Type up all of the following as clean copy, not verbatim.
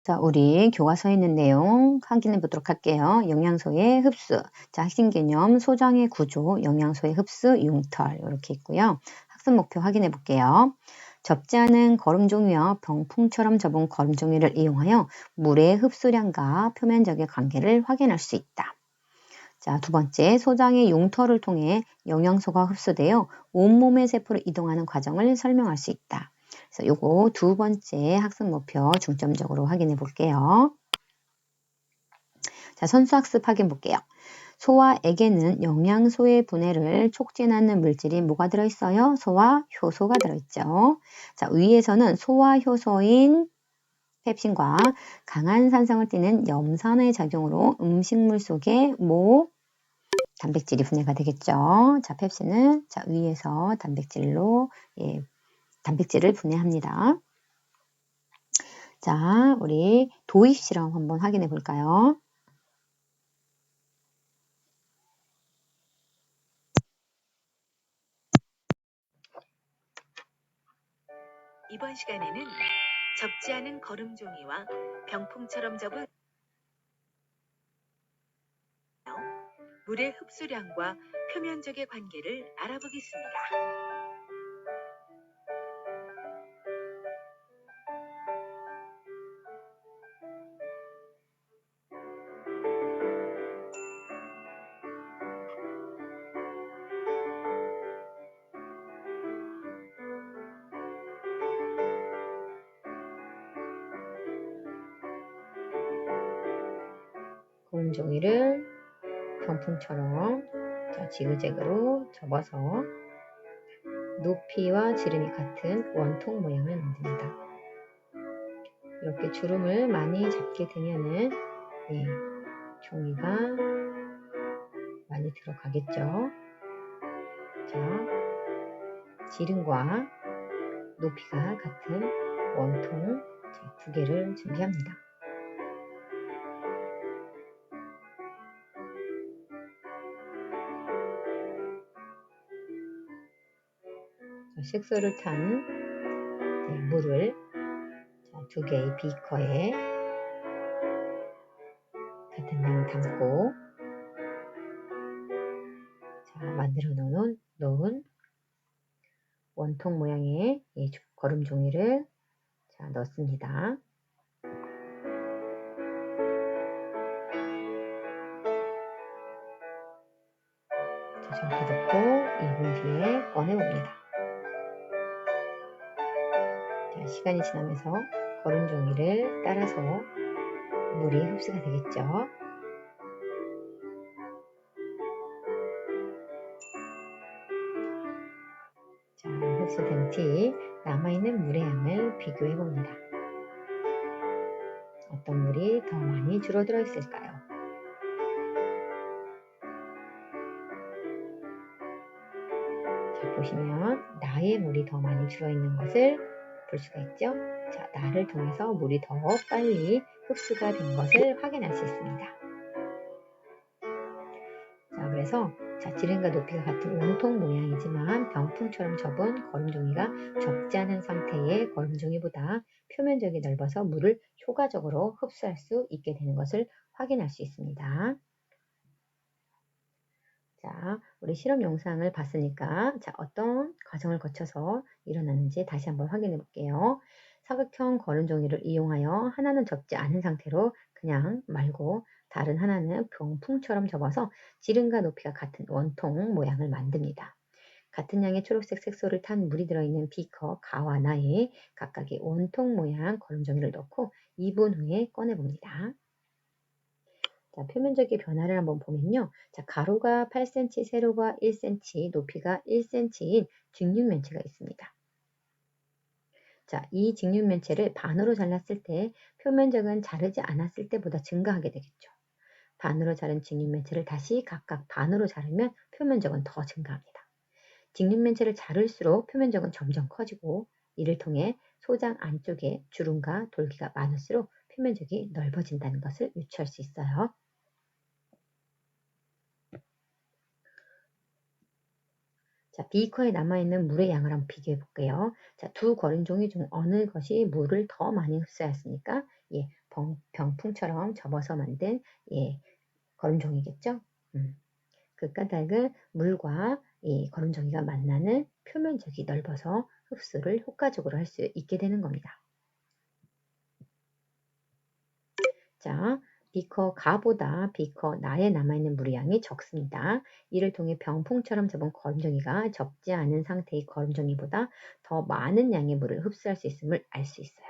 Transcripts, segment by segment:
자, 우리 교과서에 있는 내용 확인해 보도록 할게요. 영양소의 흡수. 자, 핵심 개념, 소장의 구조, 영양소의 흡수, 융털 이렇게 있고요. 학습 목표 확인해 볼게요. 접지 않은 거름 종이와 병풍처럼 접은 거름 종이를 이용하여 물의 흡수량과 표면적의 관계를 확인할 수 있다. 자, 두 번째, 소장의 융털을 통해 영양소가 흡수되어 온몸의 세포로 이동하는 과정을 설명할 수 있다. 그래서 요거 두 번째 학습 목표 중점적으로 확인해 볼게요. 자, 선수학습 확인 볼게요. 소와 액에는 영양소의 분해를 촉진하는 물질이 뭐가 들어있어요? 소와 효소가 들어있죠. 자, 위에서는 소와 효소인 펩신과 강한 산성을 띠는 염산의 작용으로 음식물 속에 단백질이 분해가 되겠죠. 자, 펩신은 자, 위에서 단백질로 단백질을 분해합니다. 자, 우리 도입 실험 한번 확인해 볼까요? 이번 시간에는 접지 않은 거름 종이와 병풍처럼 접은 물의 흡수량과 표면적의 관계를 알아보겠습니다. 거름 종이를 병풍처럼 자, 지그재그로 접어서 높이와 지름이 같은 원통 모양을 만듭니다. 이렇게 주름을 많이 잡게 되면은 종이가 많이 들어가겠죠. 자, 지름과 높이가 같은 원통 두 개를 준비합니다. 자, 식소를 탄 물을 두 개의 비커에 같은 양을 담고 자, 만들어 놓은 원통 모양의 거름 종이를 자, 넣습니다. 자, 저렇게 넣고 2분 뒤에 꺼내봅니다. 자, 시간이 지나면서 거름 종이를 따라서 물이 흡수가 되겠죠. 자, 흡수된 뒤 남아있는 물의 양을 비교해 봅니다. 어떤 물이 더 많이 줄어들어 있을까요? 자, 보시면 나의 물이 더 많이 들어있는 것을 볼 수가 있죠. 자, 나를 통해서 물이 더 빨리 흡수가 된 것을 확인할 수 있습니다. 자, 그래서 지름과 높이가 같은 원통 모양이지만 병풍처럼 접은 거름 종이가 접지 않은 상태의 거름 종이보다 표면적이 넓어서 물을 효과적으로 흡수할 수 있게 되는 것을 확인할 수 있습니다. 자, 우리 실험 영상을 봤으니까 어떤 과정을 거쳐서 일어나는지 다시 한번 확인해 볼게요. 사각형 거름 종이를 이용하여 하나는 접지 않은 상태로 그냥 말고 다른 하나는 병풍처럼 접어서 지름과 높이가 같은 원통 모양을 만듭니다. 같은 양의 초록색 색소를 탄 물이 들어있는 비커 가와 나에 각각의 원통 모양 거름 종이를 넣고 2분 후에 꺼내봅니다. 자, 표면적인 변화를 한번 보면요. 자, 가로가 8cm, 세로가 1cm, 높이가 1cm인 직육면체가 있습니다. 자, 이 직육면체를 반으로 잘랐을 때 표면적은 자르지 않았을 때보다 증가하게 되겠죠. 반으로 자른 직육면체를 다시 각각 반으로 자르면 표면적은 더 증가합니다. 직육면체를 자를수록 표면적은 점점 커지고 이를 통해 소장 안쪽에 주름과 돌기가 많을수록 표면적이 넓어진다는 것을 유추할 수 있어요. 자, 비커에 남아있는 물의 양을 한번 비교해 볼게요. 자, 두 거름 종이 중 어느 것이 물을 더 많이 흡수했습니까? 병풍처럼 접어서 만든 거름종이겠죠. 그 까닭은 물과 이 거름종이가 만나는 표면적이 넓어서 흡수를 효과적으로 할 수 있게 되는 겁니다. 자, 비커 가보다 비커 나에 남아있는 물의 양이 적습니다. 이를 통해 병풍처럼 접은 거름종이가 접지 않은 상태의 거름종이보다 더 많은 양의 물을 흡수할 수 있음을 알 수 있어요.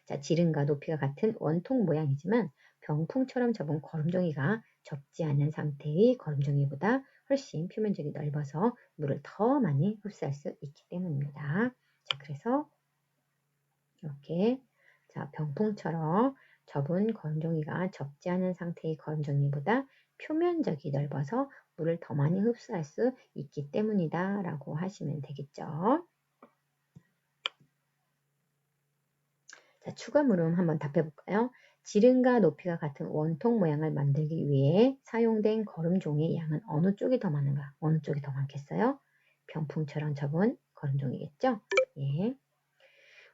자, 지름과 높이가 같은 원통 모양이지만 병풍처럼 접은 거름종이가 접지 않은 상태의 거름종이보다 훨씬 표면적이 넓어서 물을 더 많이 흡수할 수 있기 때문입니다. 자, 그래서 이렇게 병풍처럼 접은 거름종이가 접지 않은 상태의 거름종이보다 표면적이 넓어서 물을 더 많이 흡수할 수 있기 때문이다 라고 하시면 되겠죠. 자, 추가 물음 한번 답해 볼까요? 지름과 높이가 같은 원통 모양을 만들기 위해 사용된 거름종의 양은 어느 쪽이 더 많은가? 어느 쪽이 더 많겠어요? 병풍처럼 접은 거름종이겠죠? 예.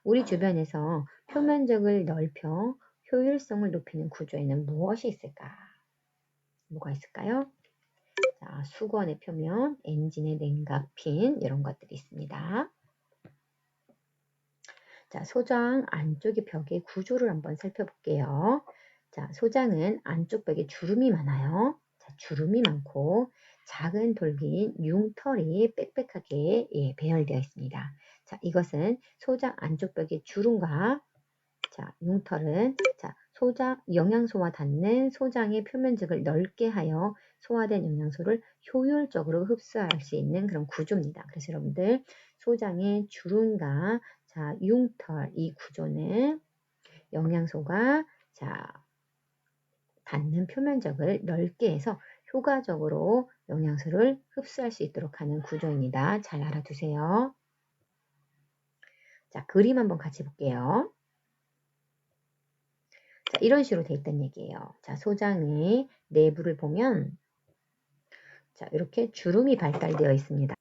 우리 주변에서 표면적을 넓혀 효율성을 높이는 구조에는 무엇이 있을까? 뭐가 있을까요? 자, 수건의 표면, 엔진의 냉각 핀 이런 것들이 있습니다. 자, 소장 안쪽의 벽의 구조를 한번 살펴볼게요. 자, 소장은 안쪽 벽에 주름이 많아요. 자, 주름이 많고 작은 돌기인 융털이 빽빽하게 배열되어 있습니다. 자, 이것은 소장 안쪽 벽의 주름과 융털은 소장 영양소와 닿는 소장의 표면적을 넓게 하여 소화된 영양소를 효율적으로 흡수할 수 있는 그런 구조입니다. 그래서 여러분들 소장의 주름과 융털 이 구조는 영양소가 닿는 표면적을 넓게 해서 효과적으로 영양소를 흡수할 수 있도록 하는 구조입니다. 잘 알아두세요. 자, 그림 한번 같이 볼게요. 자, 이런 식으로 돼 있다는 얘기예요. 자, 소장의 내부를 보면 이렇게 주름이 발달되어 있습니다.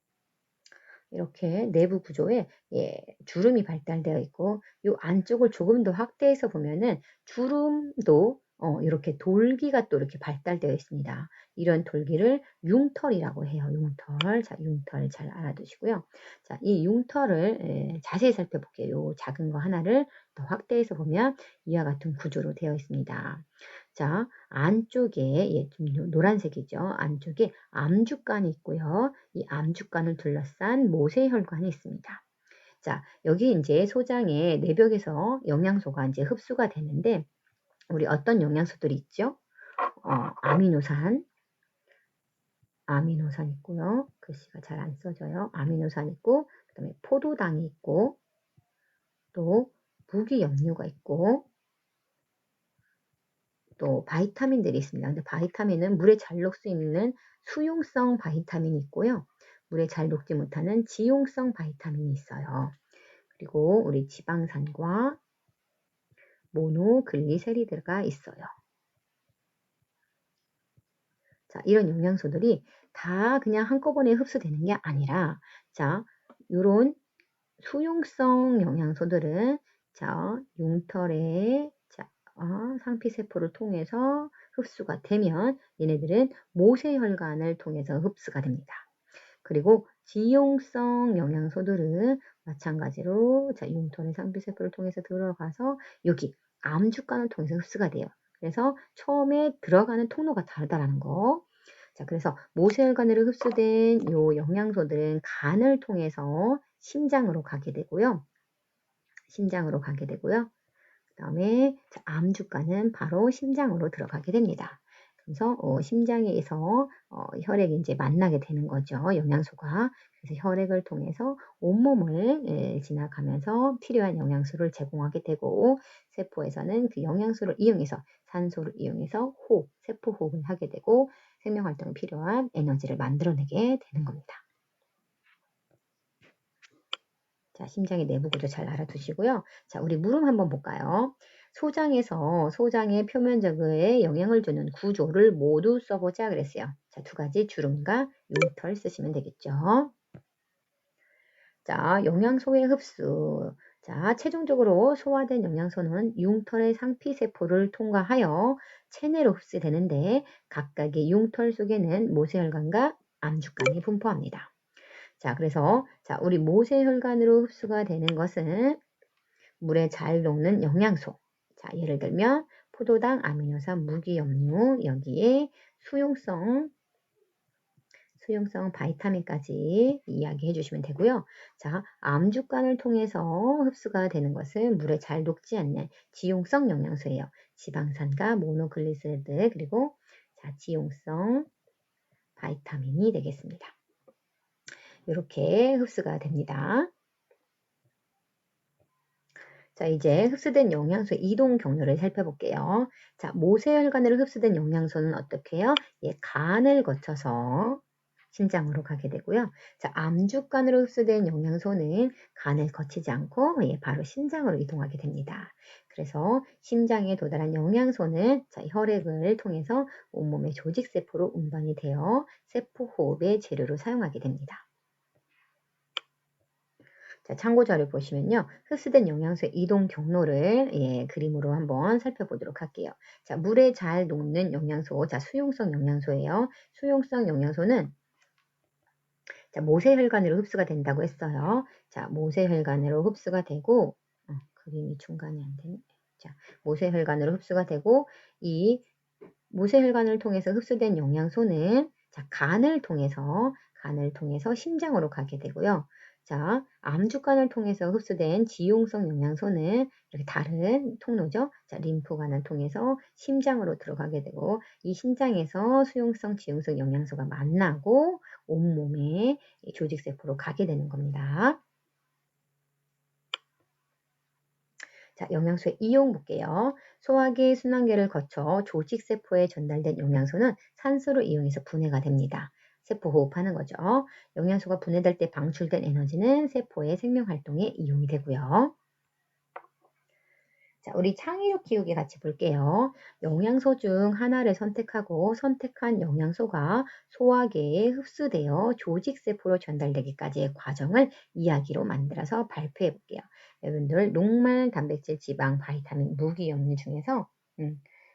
이렇게 내부 구조에 주름이 발달되어 있고 이 안쪽을 조금 더 확대해서 보면은 주름도 이렇게 돌기가 또 이렇게 발달되어 있습니다. 이런 돌기를 융털이라고 해요. 융털. 자, 융털 잘 알아두시고요. 자, 이 융털을 자세히 살펴볼게요. 요 작은 거 하나를 더 확대해서 보면 이와 같은 구조로 되어 있습니다. 자, 안쪽에 좀 노란색이죠. 안쪽에 암주간이 있고요. 이 암주간을 둘러싼 모세혈관이 있습니다. 자, 여기 이제 소장의 내벽에서 영양소가 이제 흡수가 되는데 우리 어떤 영양소들이 있죠? 아미노산 있고요. 글씨가 잘 안 써져요. 아미노산 있고 그다음에 포도당이 있고 또 무기염류가 있고 또 바이타민들이 있습니다. 근데 바이타민은 물에 잘 녹을 수 있는 수용성 바이타민이 있고요. 물에 잘 녹지 못하는 지용성 바이타민이 있어요. 그리고 우리 지방산과 모노글리세리드가 있어요. 자, 이런 영양소들이 다 그냥 한꺼번에 흡수되는 게 아니라 이런 수용성 영양소들은 융털의 상피세포를 통해서 흡수가 되면 얘네들은 모세혈관을 통해서 흡수가 됩니다. 그리고 지용성 영양소들은 마찬가지로 융털의 상피세포를 통해서 들어가서 여기 암주간을 통해서 흡수가 돼요. 그래서 처음에 들어가는 통로가 다르다라는 거. 자, 그래서 모세혈관으로 흡수된 요 영양소들은 간을 통해서 심장으로 가게 되고요. 그다음에 암주가는 바로 심장으로 들어가게 됩니다. 그래서 심장에서 혈액이 이제 만나게 되는 거죠. 영양소가. 그래서 혈액을 통해서 온몸을 지나가면서 필요한 영양소를 제공하게 되고 세포에서는 그 영양소를 이용해서 산소를 이용해서 세포 호흡을 하게 되고 생명활동에 필요한 에너지를 만들어내게 되는 겁니다. 자, 심장의 내부 구조 잘 알아두시고요. 자, 우리 물음 한번 볼까요? 소장에서 소장의 표면적에 영향을 주는 구조를 모두 써보자 그랬어요. 자, 두 가지 주름과 융털 쓰시면 되겠죠. 자, 영양소의 흡수. 자, 최종적으로 소화된 영양소는 융털의 상피세포를 통과하여 체내로 흡수되는데 각각의 융털 속에는 모세혈관과 암주간이 분포합니다. 자, 그래서 자, 우리 모세혈관으로 흡수가 되는 것은 물에 잘 녹는 영양소. 자, 예를 들면 포도당, 아미노산, 무기염류, 여기에 수용성 바이타민까지 이야기해 주시면 되고요. 자, 암주간을 통해서 흡수가 되는 것은 물에 잘 녹지 않는 지용성 영양소예요. 지방산과 모노글리세리드 그리고 자, 지용성 바이타민이 되겠습니다. 이렇게 흡수가 됩니다. 자, 이제 흡수된 영양소 이동 경로를 살펴볼게요. 자, 모세혈관으로 흡수된 영양소는 어떻게 해요? 예, 간을 거쳐서 심장으로 가게 되고요. 자, 암주간으로 흡수된 영양소는 간을 거치지 않고 예, 바로 심장으로 이동하게 됩니다. 그래서 심장에 도달한 영양소는 자, 혈액을 통해서 온몸의 조직세포로 운반이 되어 세포호흡의 재료로 사용하게 됩니다. 자, 참고자료 보시면요. 흡수된 영양소의 이동 경로를 예, 그림으로 한번 살펴보도록 할게요. 자, 물에 잘 녹는 영양소, 자, 수용성 영양소예요. 수용성 영양소는 자, 모세혈관으로 흡수가 된다고 했어요. 자, 모세혈관으로 흡수가 되고 그림이 중간이 안 되네. 자, 모세혈관으로 흡수가 되고 이 모세혈관을 통해서 흡수된 영양소는 자, 간을 통해서 심장으로 가게 되고요. 자, 암주간을 통해서 흡수된 지용성 영양소는 이렇게 다른 통로죠. 자, 림프관을 통해서 심장으로 들어가게 되고 이 심장에서 수용성, 지용성 영양소가 만나고 온몸의 조직세포로 가게 되는 겁니다. 자, 영양소의 이용 볼게요. 소화기 순환계를 거쳐 조직세포에 전달된 영양소는 산소를 이용해서 분해가 됩니다. 세포 호흡하는 거죠. 영양소가 분해될 때 방출된 에너지는 세포의 생명활동에 이용이 되고요. 자, 우리 창의력 키우기 같이 볼게요. 영양소 중 하나를 선택하고 선택한 영양소가 소화계에 흡수되어 조직세포로 전달되기까지의 과정을 이야기로 만들어서 발표해 볼게요. 여러분들 녹말, 단백질, 지방, 바이타민, 무기염류 중에서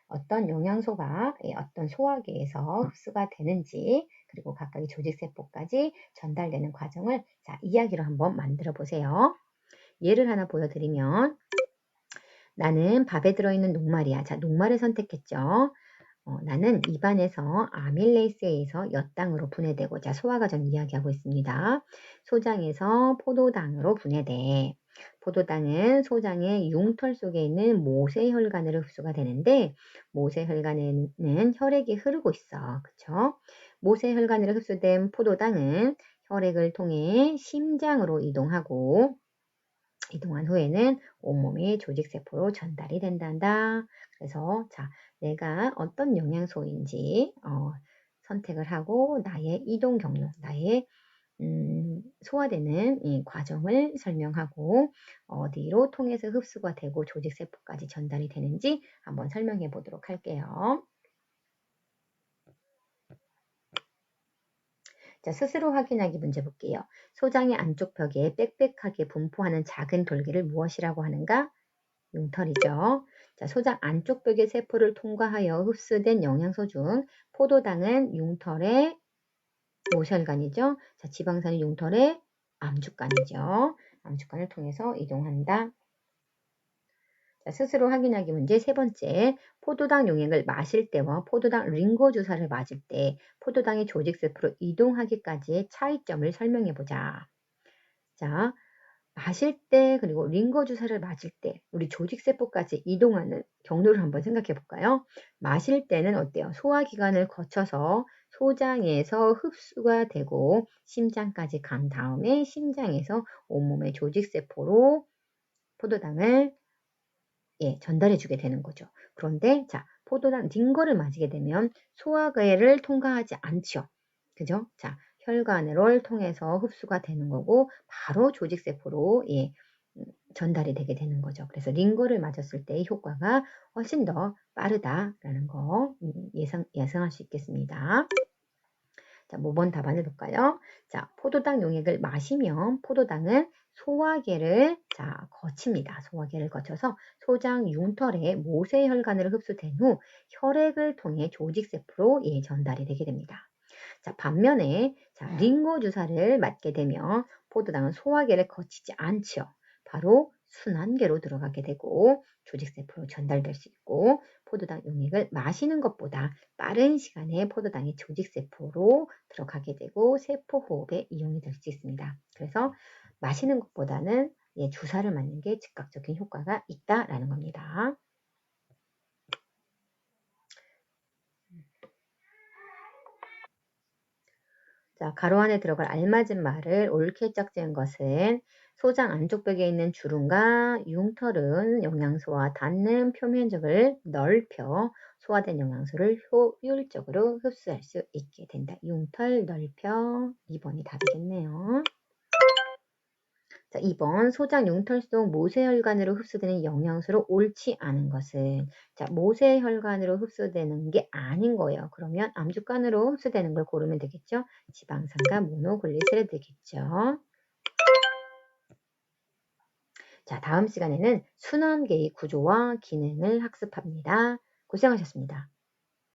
어떤 영양소가 어떤 소화계에서 흡수가 되는지 그리고 각각의 조직세포까지 전달되는 과정을 자, 이야기로 한번 만들어 보세요. 예를 하나 보여드리면 나는 밥에 들어있는 녹말이야. 자, 녹말을 선택했죠. 나는 입안에서 아밀레이스에 의해서 엿당으로 분해되고 자, 소화과정 이야기하고 있습니다. 소장에서 포도당으로 분해돼. 포도당은 소장의 융털 속에 있는 모세혈관으로 흡수가 되는데 모세혈관에는 혈액이 흐르고 있어. 그쵸? 모세혈관으로 흡수된 포도당은 혈액을 통해 심장으로 이동한 후에는 온몸의 조직세포로 전달이 된단다. 그래서 자, 내가 어떤 영양소인지 선택을 하고 나의 이동 경로, 나의 소화되는 이 과정을 설명하고 어디로 통해서 흡수가 되고 조직세포까지 전달이 되는지 한번 설명해 보도록 할게요. 자, 스스로 확인하기 문제 볼게요. 소장의 안쪽 벽에 빽빽하게 분포하는 작은 돌기를 무엇이라고 하는가? 융털이죠. 자, 소장 안쪽 벽의 세포를 통과하여 흡수된 영양소 중 포도당은 융털의 모혈관이죠. 자, 지방산은 융털의 암주간이죠. 암주간을 통해서 이동한다. 자, 스스로 확인하기 문제 세 번째, 포도당 용액을 마실 때와 포도당 링거 주사를 맞을 때 포도당의 조직세포로 이동하기까지의 차이점을 설명해 보자. 자, 마실 때 그리고 링거 주사를 맞을 때 우리 조직세포까지 이동하는 경로를 한번 생각해 볼까요? 마실 때는 어때요? 소화기관을 거쳐서 소장에서 흡수가 되고 심장까지 간 다음에 심장에서 온몸의 조직세포로 포도당을 전달해 주게 되는 거죠. 그런데 자, 포도당 링거를 맞게 되면 소화계를 통과하지 않죠. 그죠? 자, 혈관을 통해서 흡수가 되는 거고 바로 조직세포로 전달이 되게 되는 거죠. 그래서 링거를 맞았을 때의 효과가 훨씬 더 빠르다라는 거 예상할 수 있겠습니다. 자, 5번 답안을 볼까요? 자, 포도당 용액을 마시면 포도당은 소화계를 거칩니다. 소화계를 거쳐서 소장 융털의 모세혈관으로 흡수된 후 혈액을 통해 조직세포로 전달이 되게 됩니다. 자, 반면에 링고 주사를 맞게 되면 포도당은 소화계를 거치지 않죠. 바로 순환계로 들어가게 되고 조직세포로 전달될 수 있고 포도당 용액을 마시는 것보다 빠른 시간에 포도당이 조직세포로 들어가게 되고 세포호흡에 이용이 될 수 있습니다. 그래서 마시는 것보다는 주사를 맞는 게 즉각적인 효과가 있다라는 겁니다. 자, 가로 안에 들어갈 알맞은 말을 옳게 짝지은 것은 소장 안쪽 벽에 있는 주름과 융털은 영양소와 닿는 표면적을 넓혀 소화된 영양소를 효율적으로 흡수할 수 있게 된다. 융털 넓혀 2번이 답이겠네요. 자, 2번 소장 융털 속 모세혈관으로 흡수되는 영양소로 옳지 않은 것은 모세혈관으로 흡수되는 게 아닌 거예요. 그러면 암주간으로 흡수되는 걸 고르면 되겠죠. 지방산과 모노글리세를 되겠죠. 자, 다음 시간에는 순환계의 구조와 기능을 학습합니다. 고생하셨습니다.